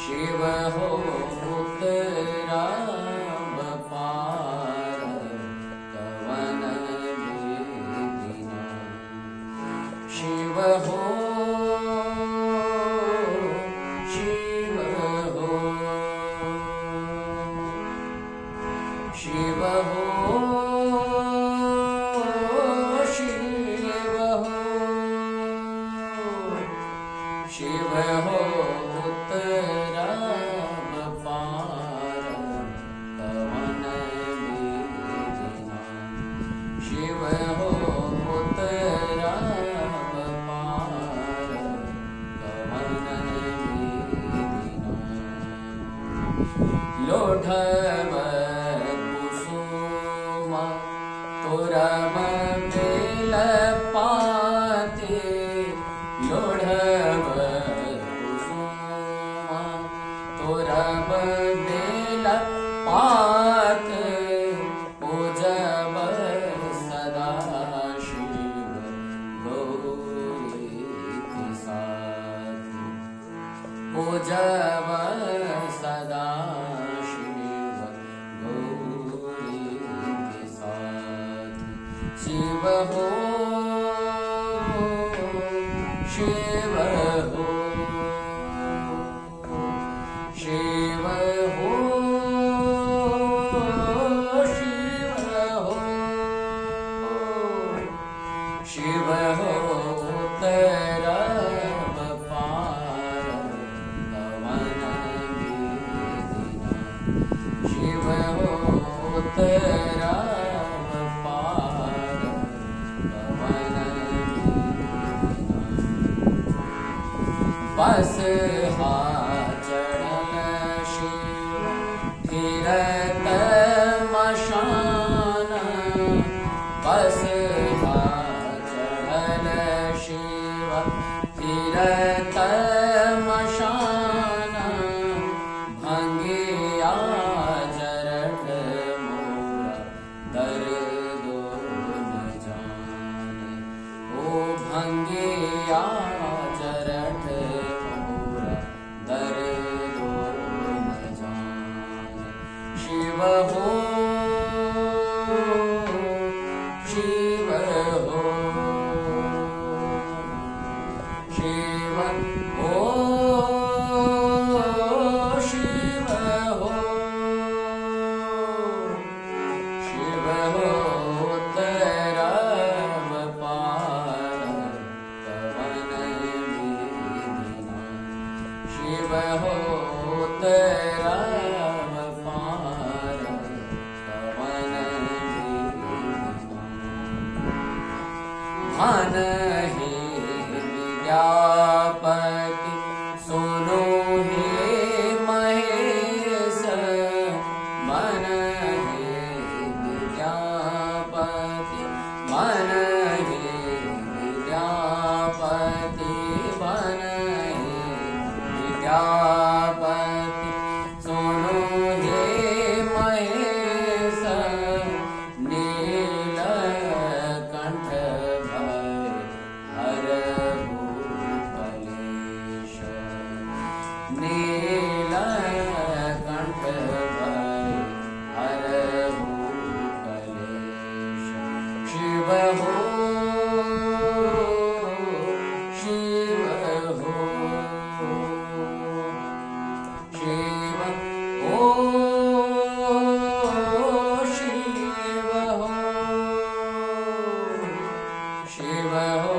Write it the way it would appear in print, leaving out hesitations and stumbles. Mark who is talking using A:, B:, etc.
A: शिव हो उतरा पार कवन बेदीना। शिव हो शिव हो शिव हो शिव हो शिव हो उतरा पार कवन बेदीना। शिव हो उतरा पार कवन बेदीना। लोढ़व कुसुम तोरब बेल पाते। लोढ़व कुसुम तोरब बेल पात। पूजब सदा शिव गौरी के साथ। पूजब सदा शिव गौरी के साथ। शिव हो शिव हो शिव हो शिव हो शिव हो उतरब पार कवन बेदीना। शिव हो उतरब पार कवन बेदीना। बस चढ़ल शिव फिरत मशान। बस चढ़ल शिव फिरत मशान। भंगिया जरठ मोरा दर्दो न जाने। ओ भंगिया जरठ मोरा दर्दो न जाने। शिव हो शिव हो शिव हो शिव हो शिव हो उतरब पार कवन बेदीना। शिव हो उतरब पार कवन बेदीना। धन हे विद्यापति सुनो हे महेश। मन हे विद्यापति मन हे विद्यापति मन हे विद्यापति सुनो हे महेश। नीलकंठ भय हरहु कलेश। नीलकंठ भय हरहु कलेश। शिव हो शिव हो शिव हो शिव हो शिव हो